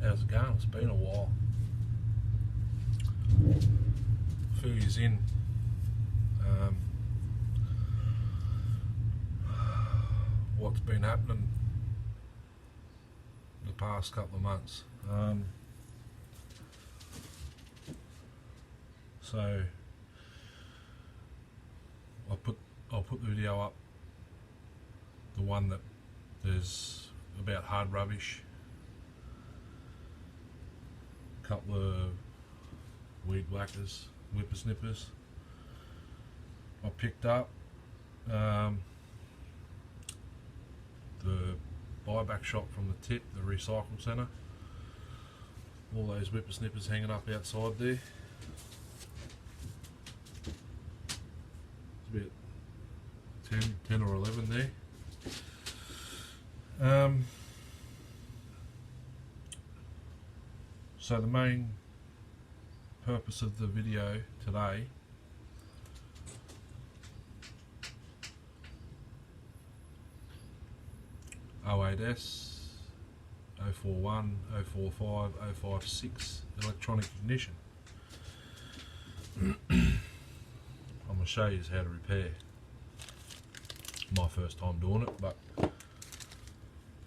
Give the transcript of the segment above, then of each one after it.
How's it going? It's been a while. A few years in. What's been happening the past couple of months. So I'll put the video up, the one that there's about hard rubbish, a couple of weed whackers, whippersnippers I picked up, the buyback shop from the tip, the recycle centre, all those whippersnippers hanging up outside there. It's about 10 or 11 there. So the main purpose of the video today '08S 041 045 056 electronic ignition. I'm going to show you how to repair. My first time doing it, but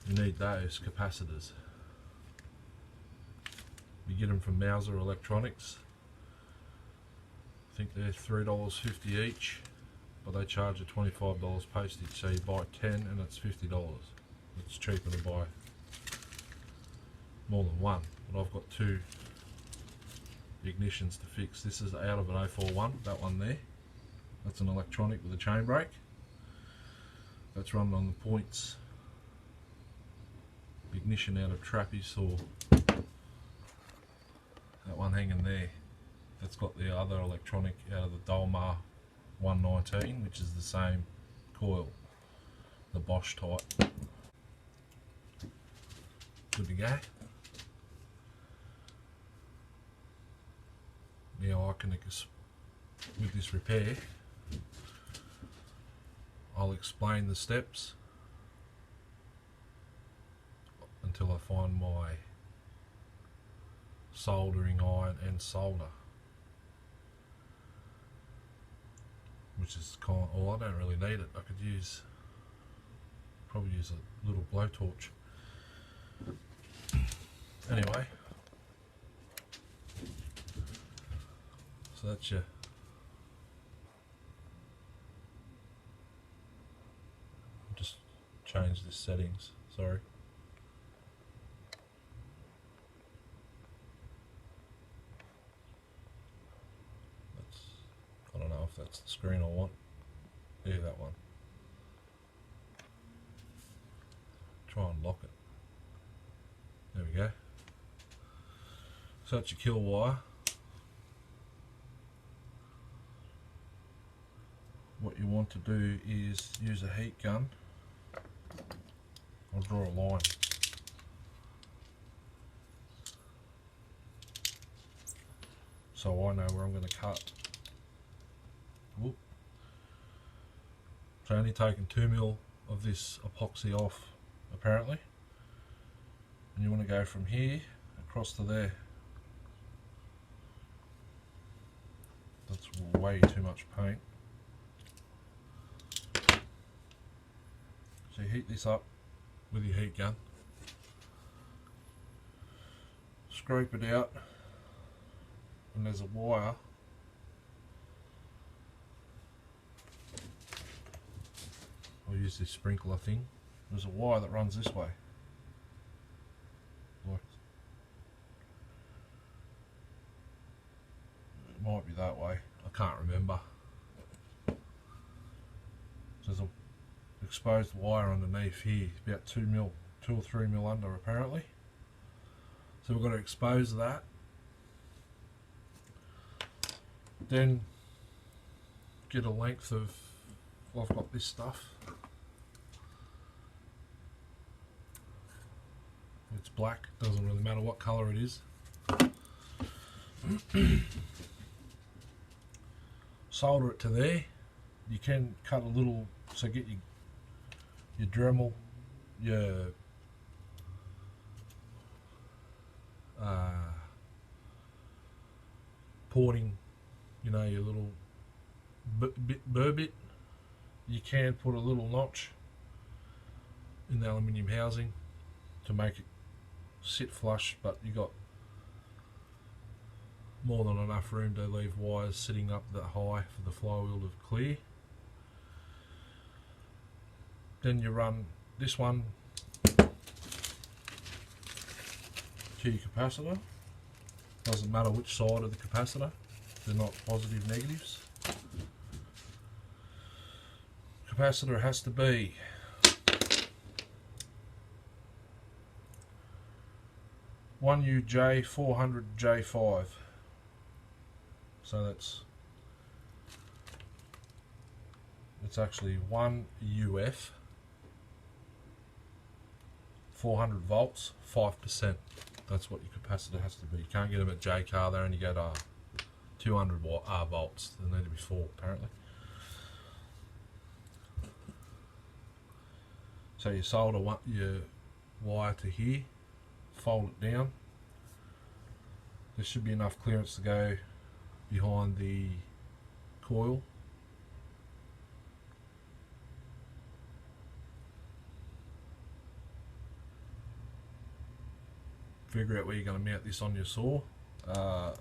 you need those capacitors. You get them from Mauser Electronics. I think they're $3.50 each, but they charge you $25 postage, so you buy 10 and it's $50. It's cheaper to buy more than one, but I've got two ignitions to fix. This is out of an 041, that one there. That's an electronic with a chain brake. That's running on the points. Ignition out of Trappist, or that one hanging there. That's got the other electronic out of the Dolmar 119, which is the same coil, the Bosch type. Good to go. Now I can, with this repair, I'll explain the steps until I find my soldering iron and solder, which is kind of, I don't really need it. I could probably use a little blowtorch. Anyway, so that's your just change the settings, sorry. I don't know if that's the screen I want. Yeah, that one. Try and lock it. There we go. So that's your kill wire. What you want to do is use a heat gun. I'll draw a line. So I know where I'm going to cut. Whoop. So only taking 2mm of this epoxy off apparently, and you want to go from here across to there. That's way too much paint. So you heat this up with your heat gun, scrape it out, and there's a wire I'll use this sprinkler thing. There's a wire that runs this way. Like, it might be that way, I can't remember. There's an exposed wire underneath here, about 2 or 3 mil under apparently. So we've got to expose that. Then get a length of, well, I've got this stuff. It's black, doesn't really matter what colour it is. Solder it to there. You can cut a little, so get your Dremel, your supporting, you know, your little burr bit, you can put a little notch in the aluminium housing to make it sit flush, but you got more than enough room to leave wires sitting up that high for the flywheel to clear. Then you run this one to your capacitor. Doesn't matter which side of the capacitor, they're not positive negatives. Capacitor has to be 1UJ 400J5. So it's actually 1UF 400 volts, 5%. That's what your capacitor has to be. You can't get them at J car, they only go to 200 volts. They need to be 4 apparently. So you solder your wire to here, fold it down. There should be enough clearance to go behind the coil. Figure out where you're going to mount this on your saw. The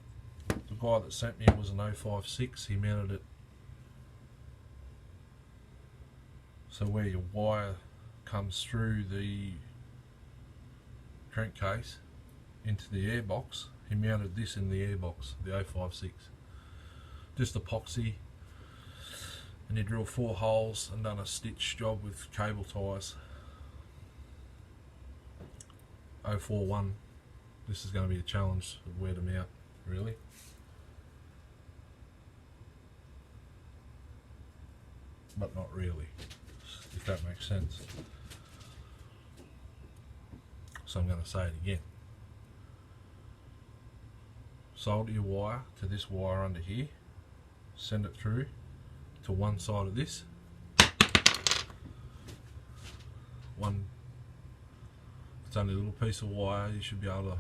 guy that sent me it was an 056. He mounted it so where your wire comes through the crankcase into the airbox, he mounted this in the airbox, the 056. Just epoxy, and he drilled 4 holes and done a stitch job with cable ties. 041. This is going to be a challenge of where to mount, really. But not really, if that makes sense. So I'm going to say it again. Solder your wire to this wire under here, send it through to one side of this. It's only a little piece of wire, you should be able to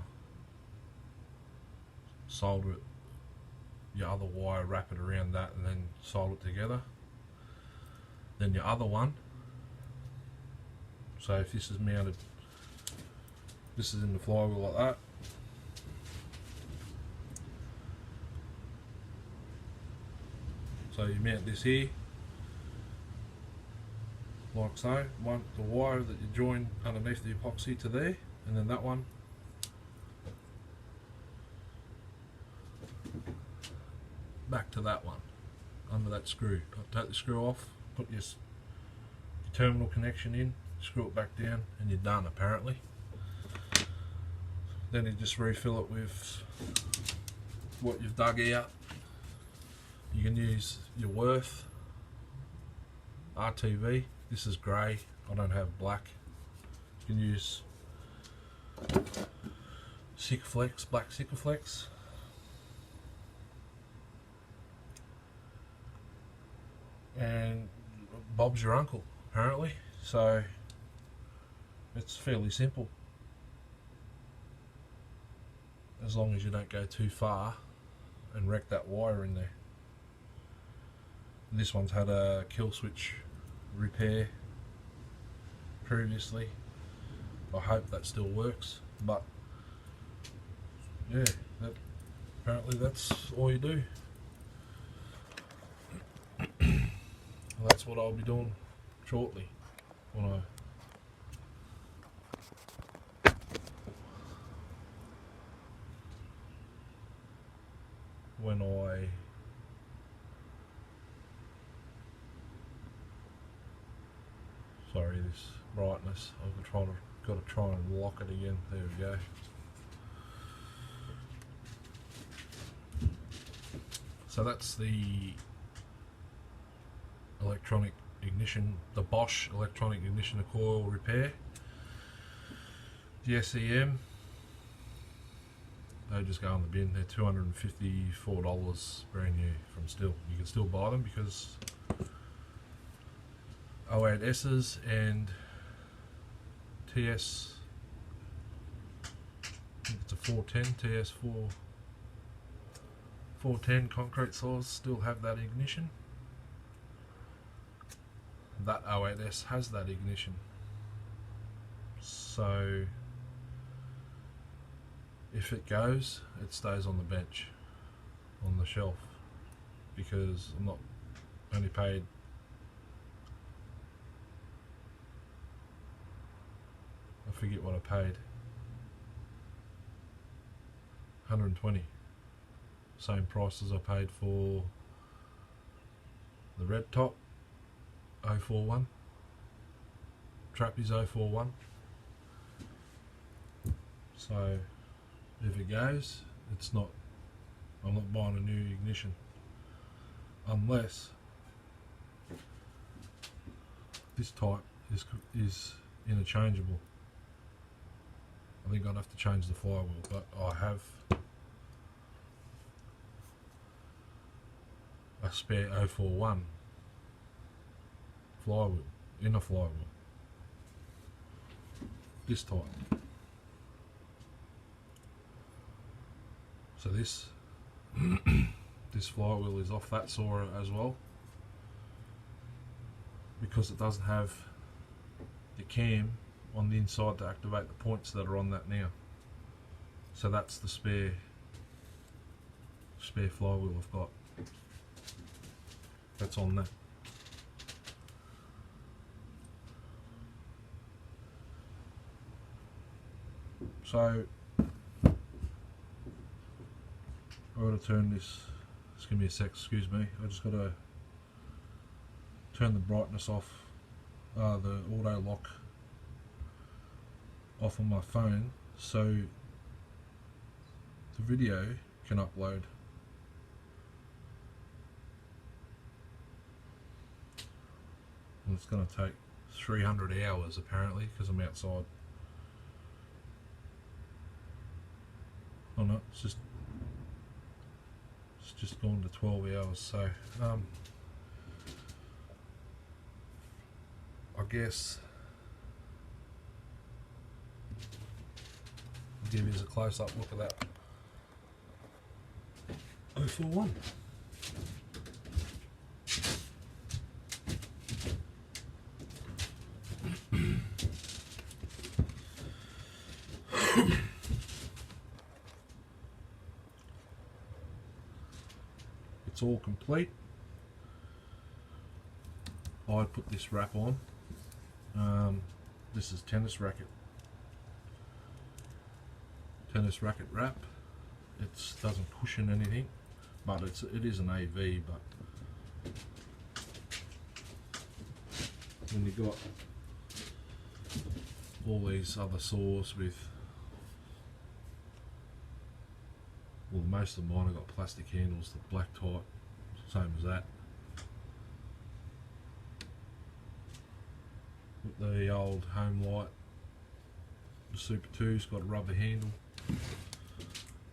solder it, your other wire, wrap it around that and then solder it together. Then your other one, so if this is mounted, this is in the flywheel like that. So you mount this here, like so. The wire that you join underneath the epoxy to there, and then that one back to that one under that screw. Take the screw off, put your terminal connection in, screw it back down, and you're done apparently. Then you just refill it with what you've dug out. You can use your Worth RTV. This is grey, I don't have black. You can use Sikaflex, black Sikaflex. And Bob's your uncle apparently, so it's fairly simple as long as you don't go too far and wreck that wire in there. This one's had a kill switch repair previously. I hope that still works, but yeah, apparently that's all you do. That's what I'll be doing shortly when I sorry, this brightness, I've got to try and lock it again. There we go. So that's the electronic ignition, the Bosch electronic ignition coil repair. The SEM, they just go in the bin. They're $254 brand new from Stihl. You can still buy them because 08S's and TS, I think it's a 410, TS 410 concrete saws still have that ignition. That 08S has that ignition. So if it goes, it stays on the bench, on the shelf, because I'm not only paid I forget what I paid, 120, same price as I paid for the red top 041, Trappy's 041. So if it goes, I'm not buying a new ignition unless this type is interchangeable. I think I'd have to change the flywheel, but I have a spare 041 flywheel, inner flywheel, this type. So this this flywheel is off that saw as well, because it doesn't have the cam on the inside to activate the points that are on that now. So that's the spare flywheel I've got. That's on that. So I've got to turn this, just give me a sec, excuse me, I just got to turn the brightness off, the auto lock off on my phone, so the video can upload. And it's going to take 300 hours apparently, because I'm outside. Oh no, it's just gone to 12 hours, so I guess I'll give you a close-up look at that 041. It's all complete. I'd put this wrap on. This is tennis racket wrap. It doesn't cushion anything, but it is an AV. But when you got all these other saws with, well, most of mine have got plastic handles, the black type, same as that. With the old home light, the Super 2's got a rubber handle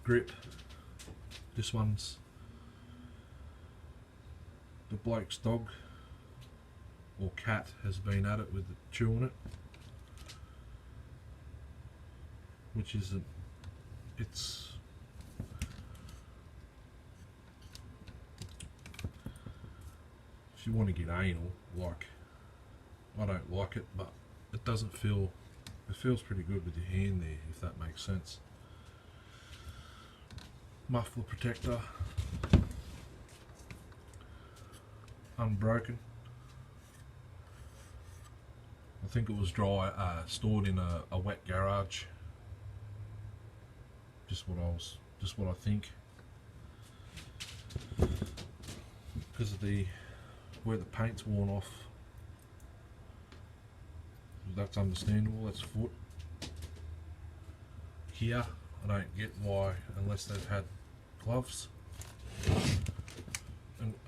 grip. This one's the bloke's dog or cat has been at it with the chewing it, which isn't, it's if you want to get anal, like, I don't like it, but it doesn't feel, it feels pretty good with your hand there, if that makes sense. Muffler protector, unbroken. I think it was stored in a wet garage. Just what I think. Because of where the paint's worn off. That's understandable, that's foot. Here, I don't get why, unless they've had gloves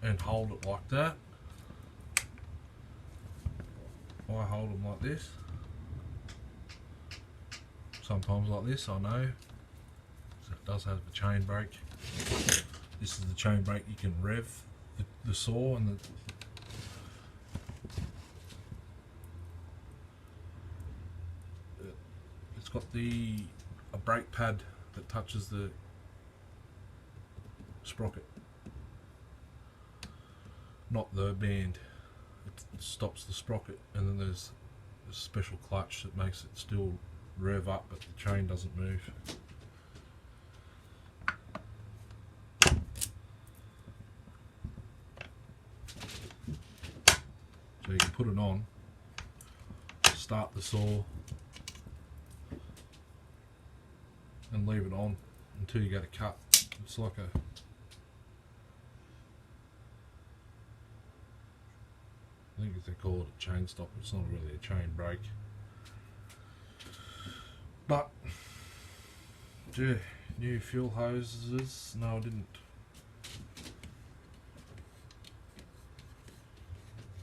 and hold it like that. I hold them like this. Sometimes like this, I know. So it does have a chain brake. This is the chain brake you can rev the saw, and it's got a brake pad that touches the sprocket, not the band. It stops the sprocket, and then there's a special clutch that makes it still rev up, but the chain doesn't move. So you can put it on, start the saw, and leave it on until you get a cut. It's like a I think they call it a chain stop. It's not really a chain brake. But yeah, new fuel hoses. No, I didn't.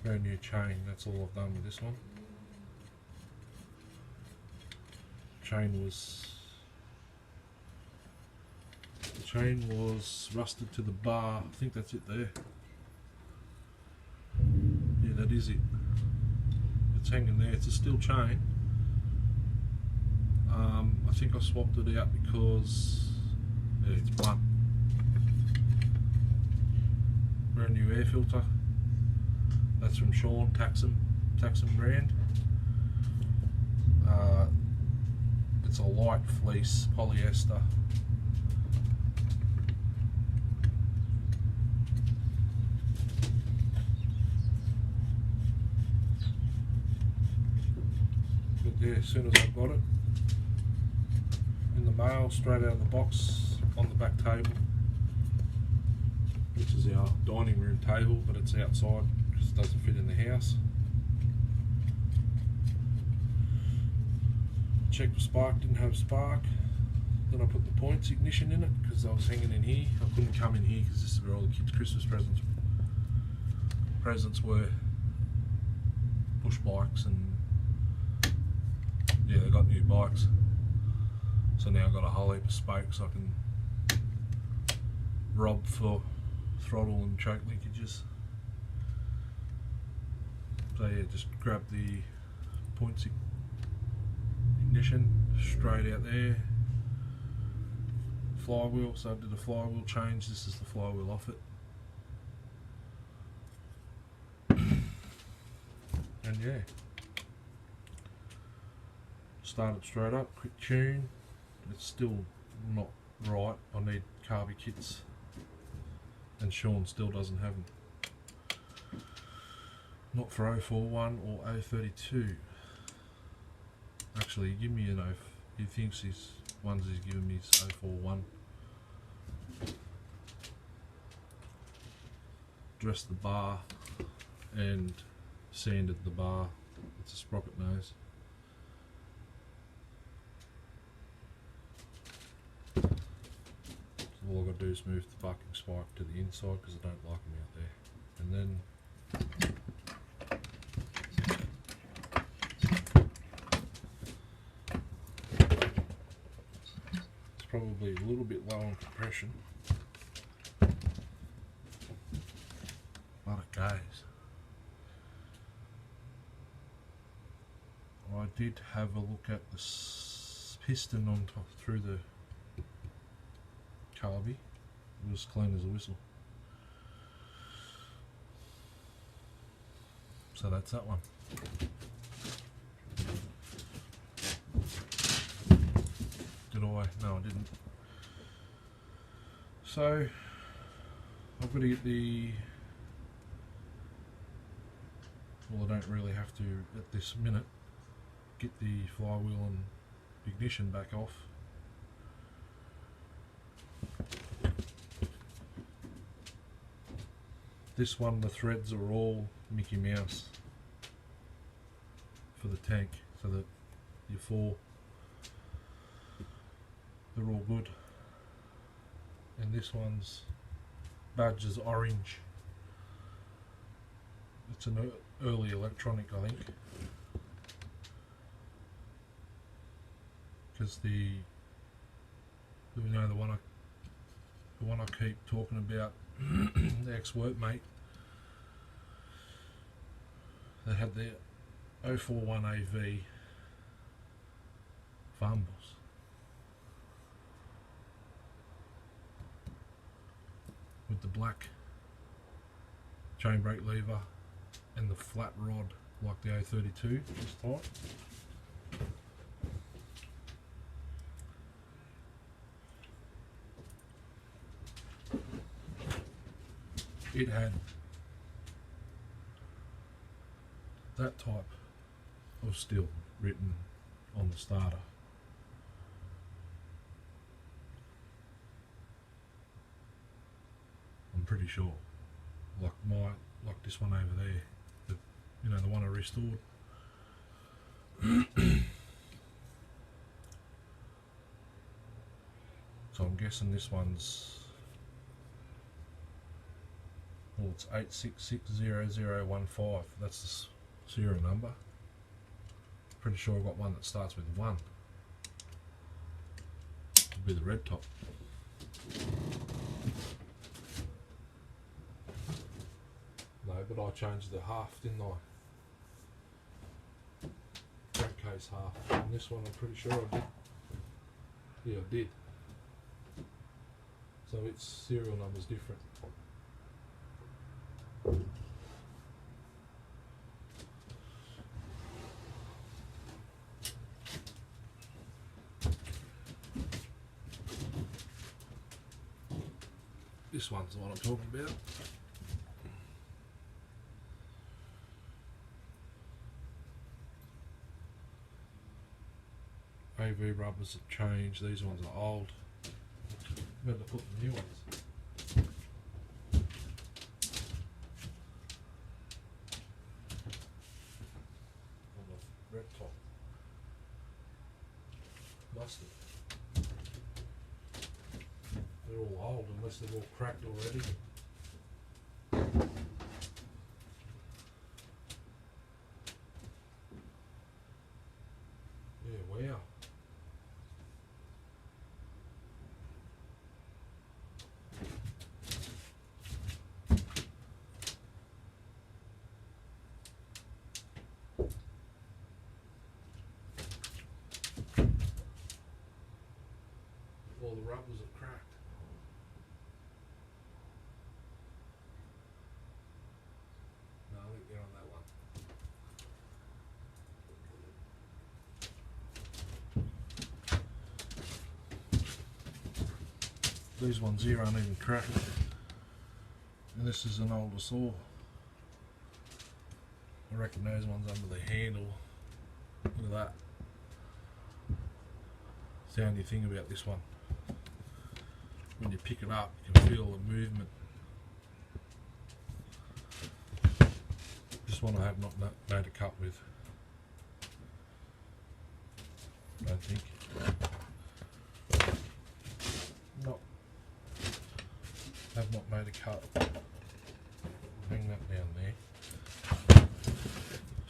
Brand new chain. That's all I've done with this one. The chain was rusted to the bar. I think that's it there. Yeah, that is it. It's hanging there. It's a steel chain. I think I swapped it out because yeah, it's blunt. Brand new air filter. That's from Sean, Taxum brand. It's a light fleece polyester. But yeah, as soon as I got it in the mail, straight out of the box on the back table, which is our dining room table, but it's outside because it doesn't fit in the house. Checked the spark, didn't have spark. Then I put the points ignition in it because I was hanging in here. I couldn't come in here because this is where all the kids' Christmas presents were. Push bikes, and yeah, they got new bikes. So now I've got a whole heap of spokes I can rob for throttle and choke linkages. So yeah, just grab the points ignition straight out there. Flywheel, so I did a flywheel change. This is the flywheel off it. And yeah, started straight up, quick tune. It's still not right. I need carby kits, and Sean still doesn't have them. Not for 041 or 032. Actually, give me an he thinks his ones he's given me is 041. Dressed the bar and sanded the bar. It's a sprocket nose. So all I've got to do is move the bucking spike to the inside because I don't like them out there. And then it's probably a little bit low on compression, but it goes. I did have a look at the piston on top through the carby. It was clean as a whistle. So that's that one. Did I? No, I didn't. So I've got to get the, well, I don't really have to at this minute, get the flywheel and ignition back off. This one, the threads are all Mickey Mouse for the tank, so that your four, they're all good. And this one's badge is orange. It's an early electronic, I think, because the one I keep talking about, the ex-workmate, they had their 041 AV fumbles. black chain brake lever and the flat rod like the A32 this type. It had that type of Stihl written on the starter. I'm pretty sure, like this one over there, the one I restored. So I'm guessing this one's, well, it's 8660015. That's the serial number. Pretty sure I've got one that starts with 1. It'll be the red top. No, but I changed the half, didn't I? Crankcase half. And this one I'm pretty sure I did. Yeah, I did. So its serial number's different. This one's the one I'm talking about. AV rubbers have changed, these ones are old. I'm going to put the new ones. On the red top. Mustard. They're all old unless they're all cracked already. Yeah, wow. All the rubbers are cracked. No, I think they're on that one. These ones here aren't even cracked. And this is an older saw. I reckon those ones under the handle. Look at that. It's the only thing about this one. When you pick it up, you can feel the movement. This one I have not made a cut with. I don't think. No. Have not made a cut. Hang that down there.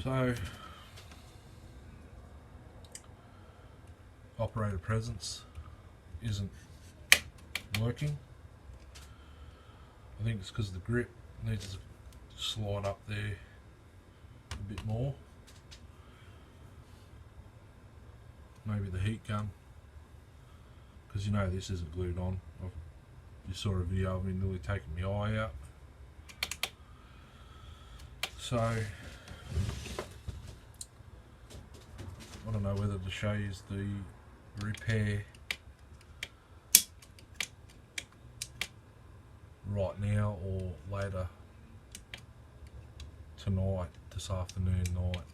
So, operator presence isn't working. I think it's because the grip needs to slide up there a bit more. Maybe the heat gun, because you know this isn't glued on. You saw a video of me nearly taking my eye out. So I don't know whether to show you the repair right now or later tonight, this afternoon, night.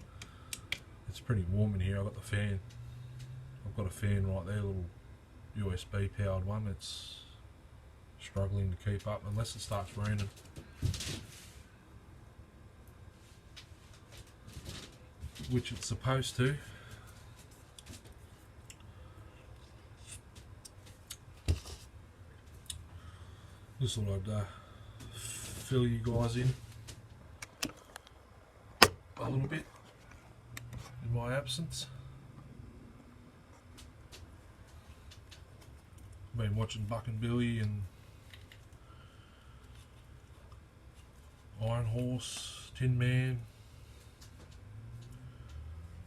It's pretty warm in here. I've got the fan. I've got a fan right there, a little USB powered one. It's struggling to keep up unless it starts raining. Which it's supposed to. Just thought I'd fill you guys in a little bit in my absence. Been watching Buck and Billy and Iron Horse, Tin Man,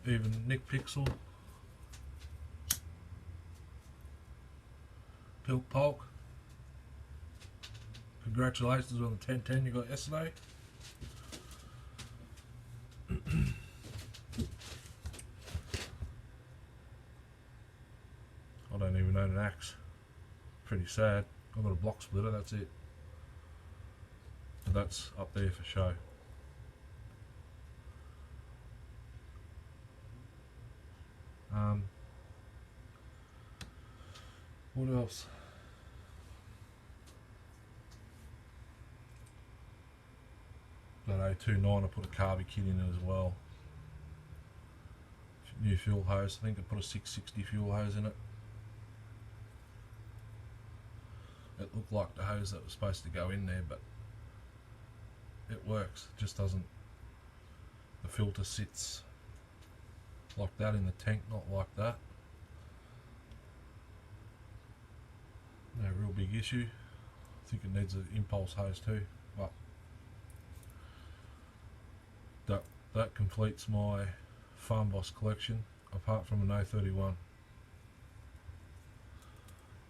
even Nick Pixel, Pilk Polk, Congratulations on the 1010 you got yesterday. I don't even own an axe. Pretty sad. I've got a block splitter, that's it. But that's up there for show. What else? That A29 I put a carby kit in it as well. New fuel hose, I think I put a 660 fuel hose in it. It looked like the hose that was supposed to go in there, but it works, it just doesn't, the filter sits like that in the tank, not like that. No real big issue. I think it needs an impulse hose too, but that completes my Farm Boss collection, apart from an A31.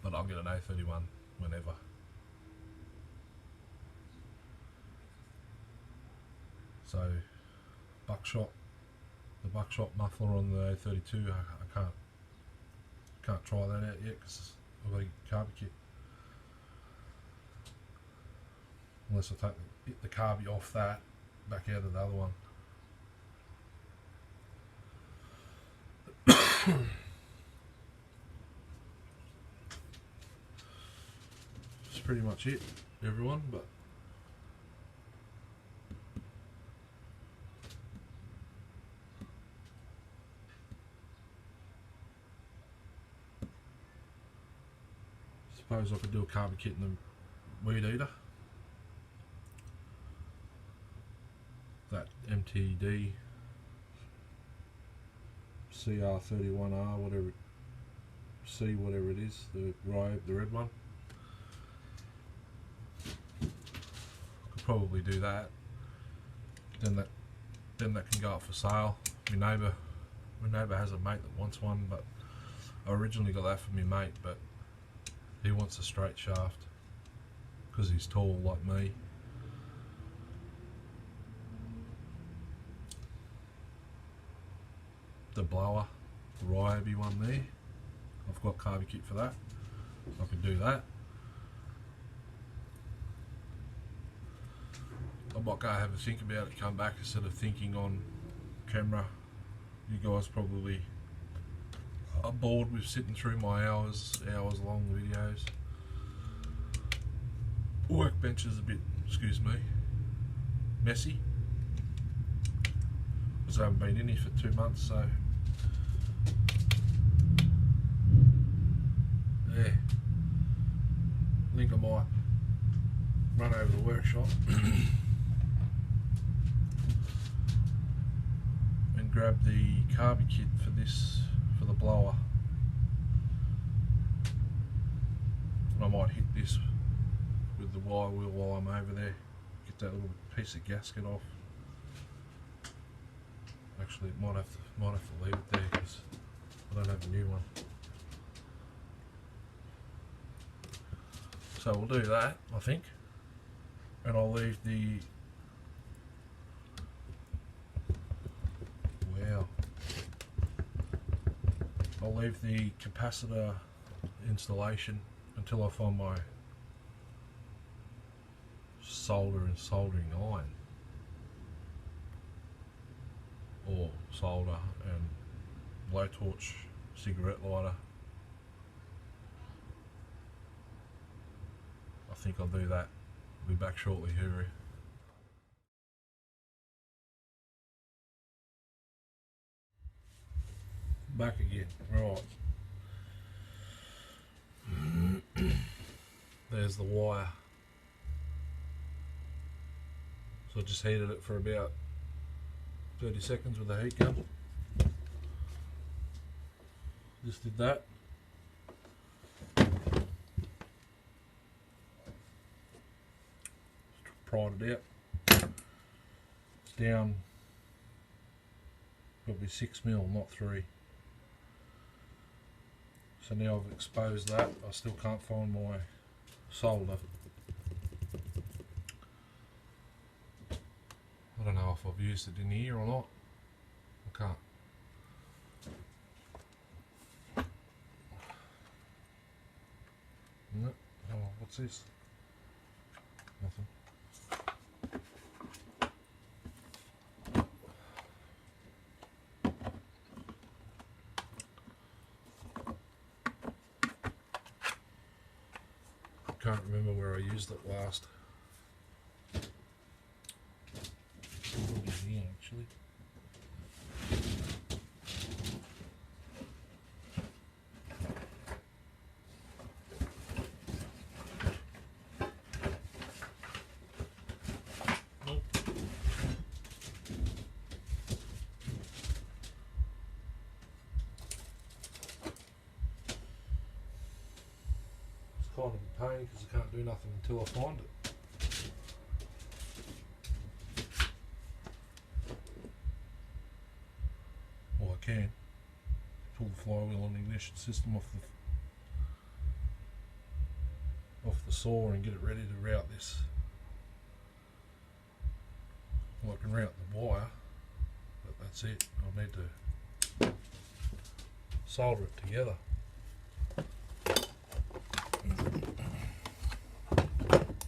But I'll get an A31 whenever. So buckshot, the buckshot muffler on the A32, I can't try that out yet because I've got to get carby kit. Unless I take the carby off that, back out of the other one. That's pretty much it, everyone, but suppose I could do a carby kit in the weed eater. That MTD CR31R, whatever, whatever it is, the red one. Could probably do that. Then that can go up for sale. My neighbour has a mate that wants one, but I originally got that for my mate, but he wants a straight shaft because he's tall like me. The blower, the Ryobi one there, I've got carby kit for that. I can do that. I might go have a think about it, come back instead of thinking on camera. You guys probably are bored with sitting through my hours long videos. Workbench is a bit, excuse me, messy because I haven't been in here for 2 months, so yeah, I think I might run over the workshop and grab the carby kit for the blower, and I might hit this with the wire wheel while I'm over there, get that little piece of gasket off. Actually, might have to leave it there because I don't have a new one. So we'll do that, I think, and I'll leave the capacitor installation until I find my solder and soldering iron, or solder and blowtorch cigarette lighter. I think I'll do that. I'll be back shortly, Hooroo. Back again, right. There's the wire. So I just heated it for about 30 seconds with the heat gun. Just did that. Pried it out. It's down probably 6mm, not 3. So now I've exposed that. I still can't find my solder. if I've used it in here or not. I can't. No. Oh, what's this? Nothing. Can't remember where I used it last. Probably here, actually. Nope. It's kind of a pain because I can't do nothing until I find it. Well, I can pull the flywheel and ignition system off the saw and get it ready to route this. Well, I can route the wire, but that's it. I'll need to solder it together.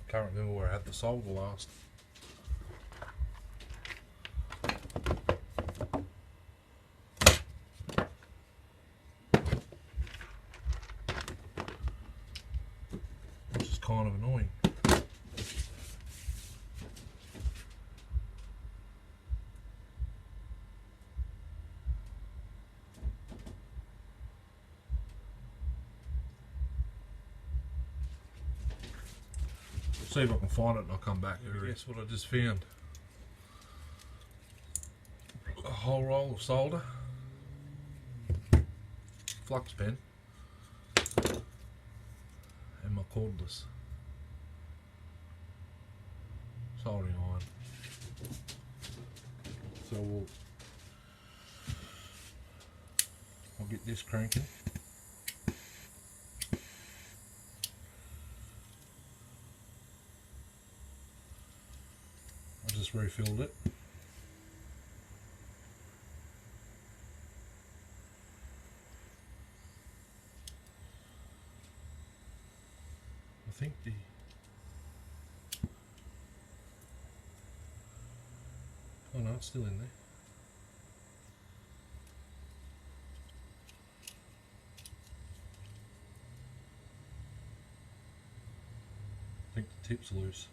Can't remember where I had the solder last. Which is kind of annoying. See if I can find it and I'll come back. Guess what I just found? A whole roll of solder, flux pen, and my cordless soldering iron. So I'll get this cranking. I just refilled it. I think oh no, it's still in there. I think the tip's loose.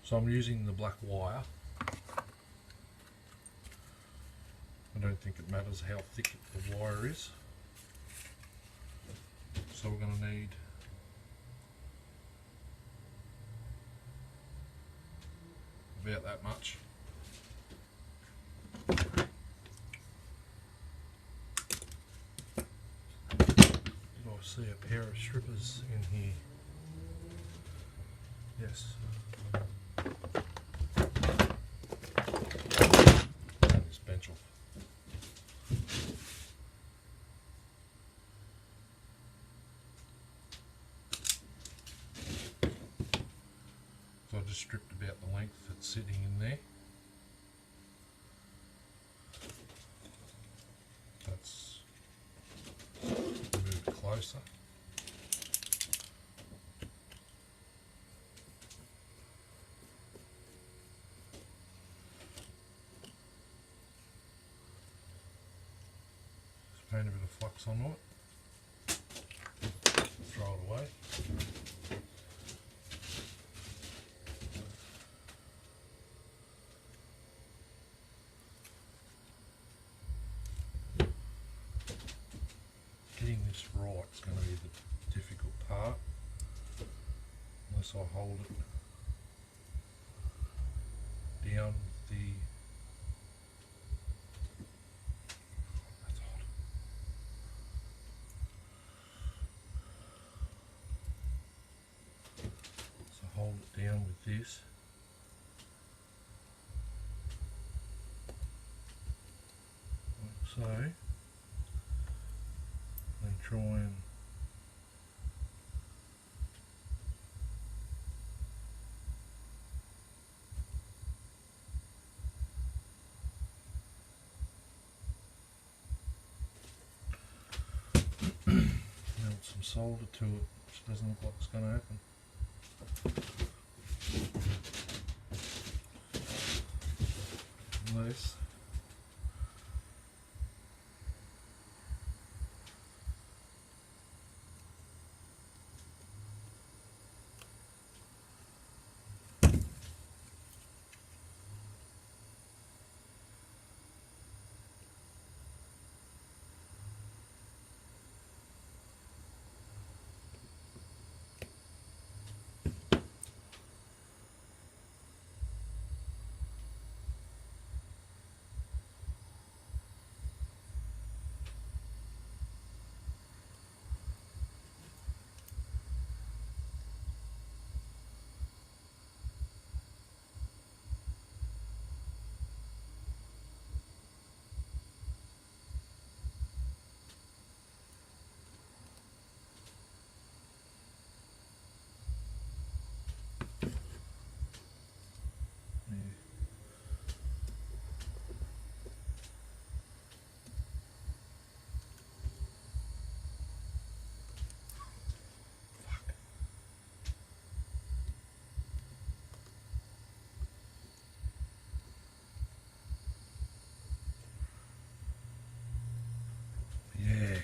So I'm using the black wire. I don't think it matters how thick the wire is. So we're going to need about that much. Did I see a pair of strippers in here? Yes. Turn this bench off. So I just stripped about the length that's sitting in there. That's move it closer. Just paint a bit of flux on it. Throw it away. Getting this right is going to be the difficult part, unless I hold it down with the that's hot. So hold it down with this. Like so. And try and solder to it, which doesn't look like it's going to happen. Unless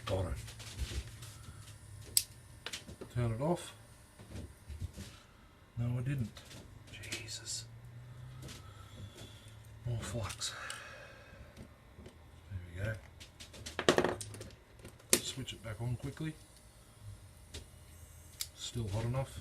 got it. Turn it off. No, I didn't. Jesus. More flux. There we go. Switch it back on quickly. Still hot enough.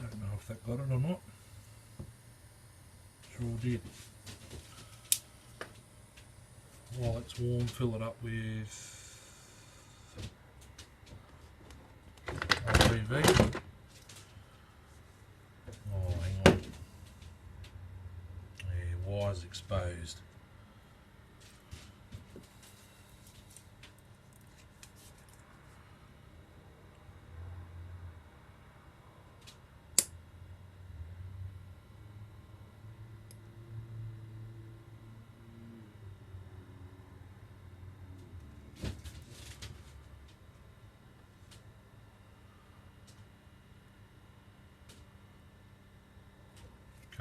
Don't know if that got it or not. Sure did. While it's warm, fill it up with RPV. Oh, hang on. Yeah, wires exposed.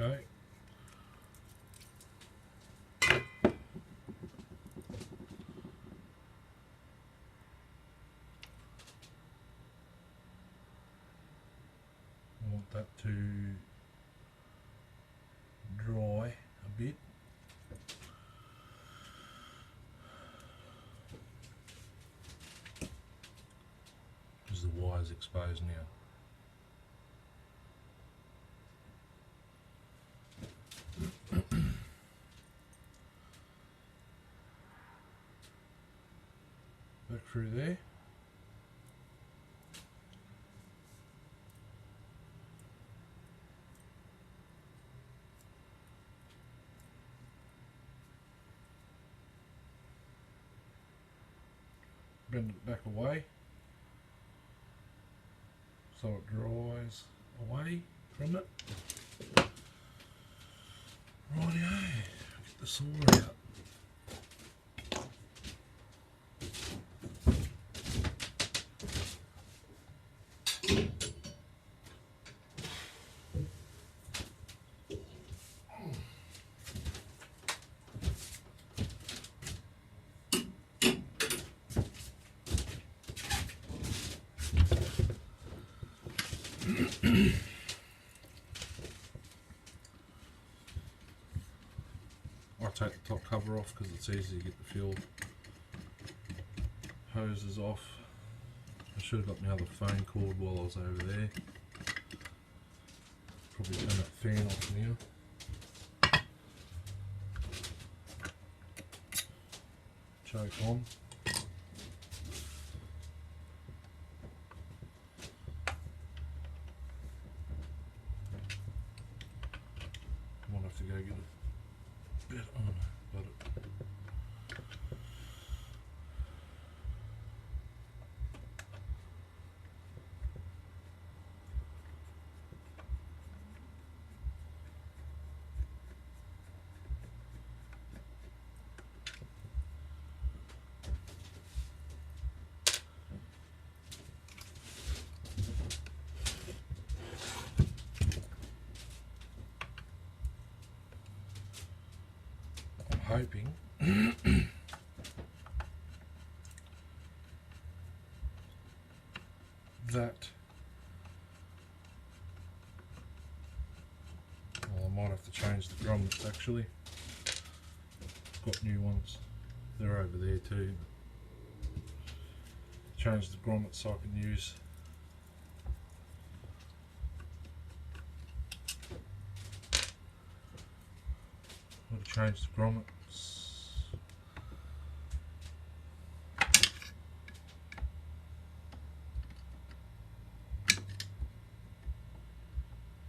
Okay. I want that to dry a bit. Because the wire's exposed now. Back through there. Bend it back away so it dries away from it. Rightio, get the solder out. take the top cover off because it's easy to get the fuel hoses off. I should have got my other phone cord while I was over there. Probably turn that fan off now. Choke on. Might have to go get a bit on, got it. Hoping that, well, I might have to change the grommets actually. Got new ones, they're over there too. Change the grommets so I can use got to change the grommets.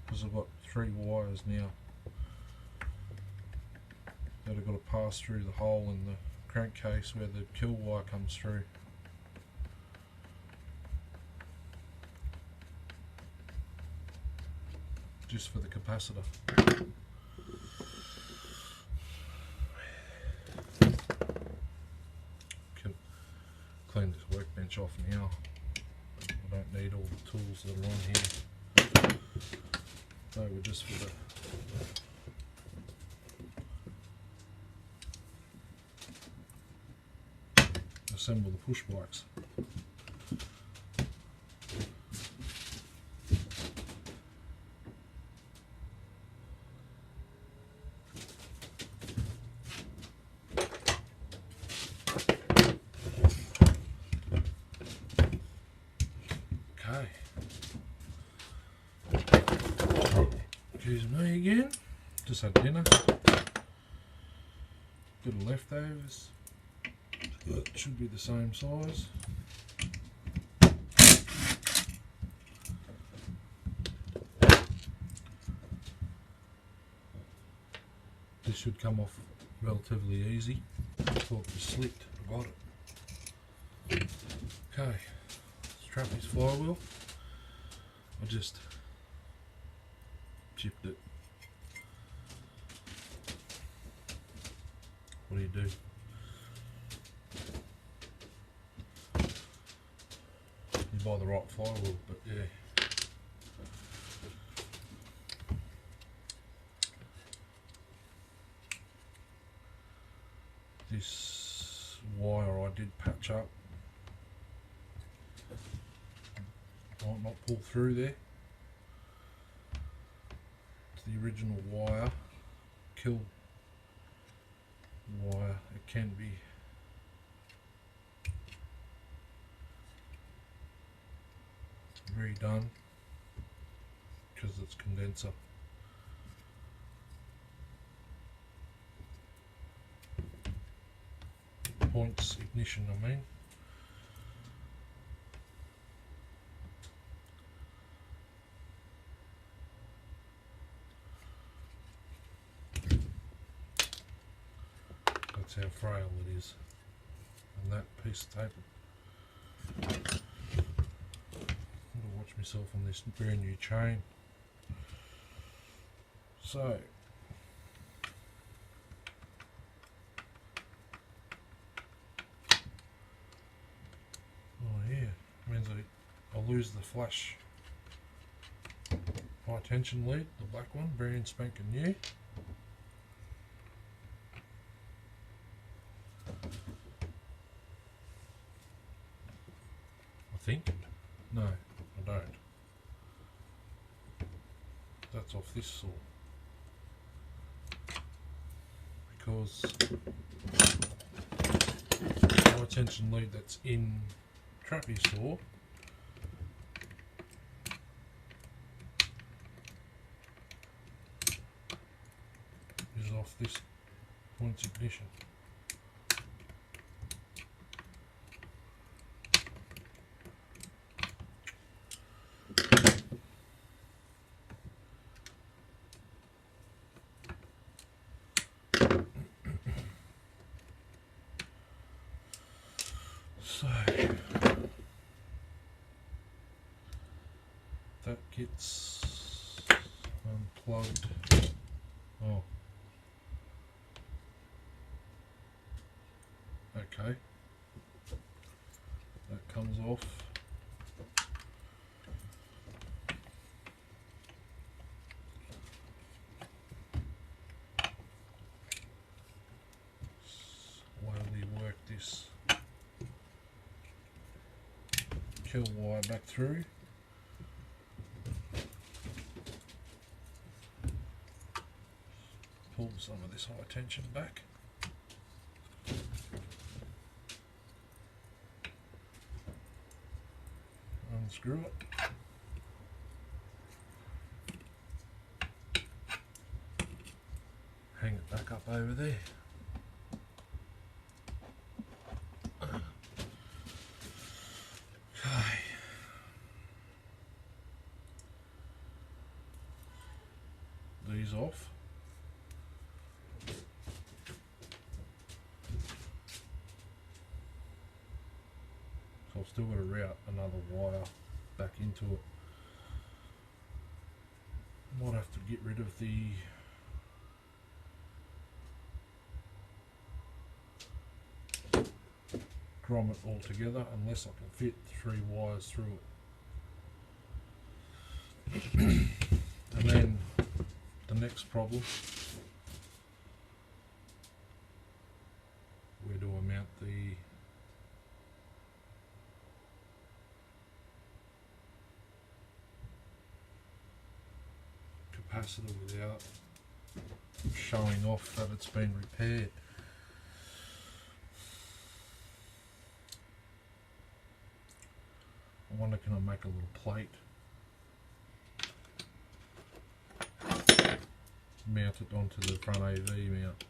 Because I've got 3 wires now that have got to pass through the hole in the crankcase where the kill wire comes through. Just for the capacitor. Can clean this workbench off now. I don't need all the tools that are on here. They were just for the assemble the push bikes. Okay. Excuse me again. Just had dinner. Bit of leftovers. It should be the same size. This should come off relatively easy. Thought it was slipped. I got it. Okay. Strap this flywheel. I just chipped it. What do you do? You buy the right flywheel, but yeah. This wire I did patch up. Might not pull through there. It's the original wire, kill wire. It can be redone because it's condenser. Points ignition, I mean. That's how frail it is. And that piece of tape. I'm gonna watch myself on this brand new chain. So means I'll lose the flash high tension lead, the black one, brand spanking new. I think. No, I don't. That's off this saw. because high tension lead that's in Trappy Saw is off this points ignition. So that gets unplugged. Oh, okay, that comes off. Slowly work this kill wire back through. Pull some of this high tension back. Unscrew it. Hang it back up over there. Okay. These off. So I've still got to route another wire back into it. Might have to get rid of the grommet altogether unless I can fit 3 wires through it. And then the next problem, where do I mount the capacitor without showing off that it's been repaired? I wonder, can I make a little plate, mount it onto the front AV mount,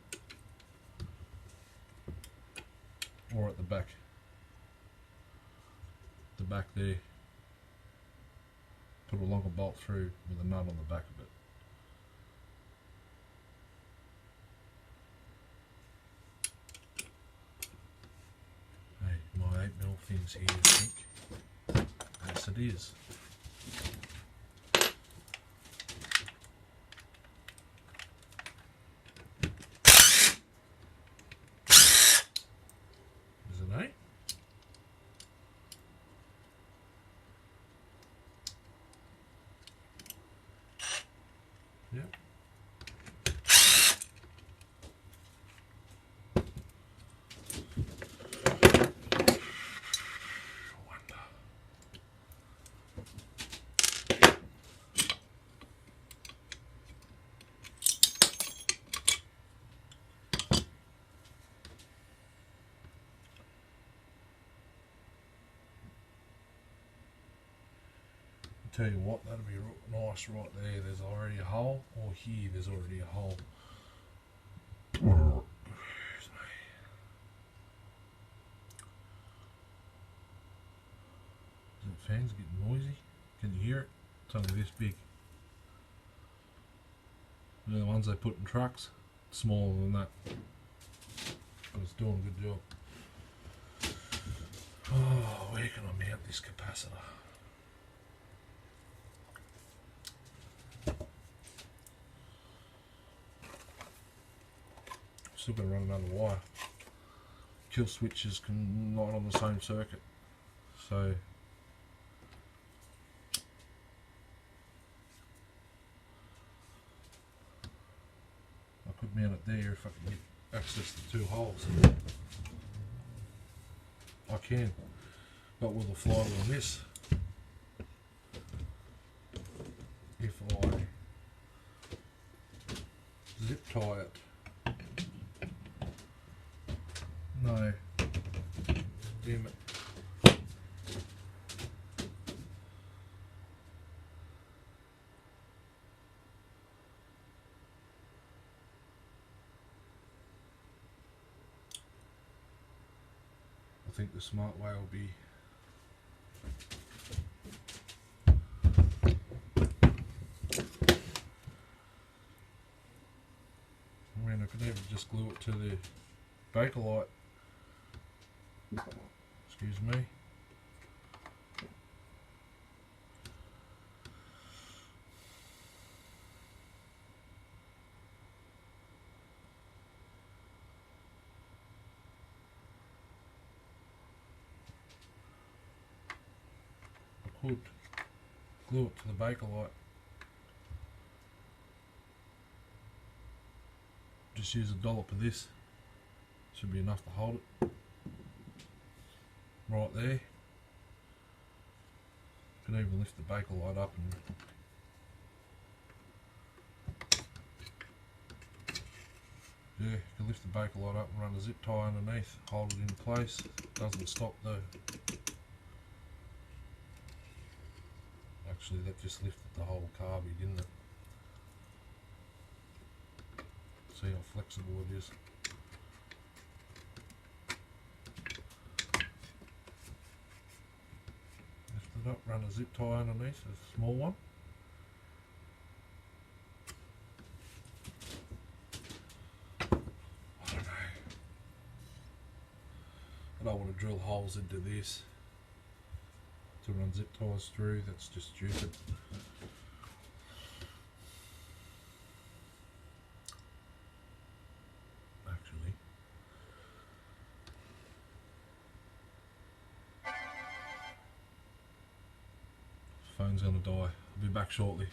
or at the back there, put a longer bolt through with a nut on the back of it. Hey, my 8mm thing's here, I think. Yes, it is. Is it, eh? Yep. Tell you what, that'll be nice right there. There's already a hole, or here there's already a hole. Excuse me. Is the fans getting noisy? Can you hear it? It's only this big. You know, the ones they put in trucks, smaller than that. But it's doing a good job. Oh, where can I mount this capacitor? Still going to run another wire. Kill switches can not on the same circuit, so I could mount it there if I can get access to 2 holes. I can, but will the flywheel miss if I zip tie it No. Damn it. I think the smart way will be I could even just glue it to the Bakelite. Excuse me. I could glue it to the Bakelite. Just use a dollop of this. Should be enough to hold it. Right there. Can even lift the Bakelite up and yeah, you can lift the Bakelite up and run a zip tie underneath, hold it in place. Doesn't stop though. Actually, that just lifted the whole carby, didn't it? See how flexible it is. Lift it up, run a zip tie underneath, a small one. I don't know. I don't want to drill holes into this to run zip ties through, that's just stupid. Actually, phone's gonna die. I'll be back shortly.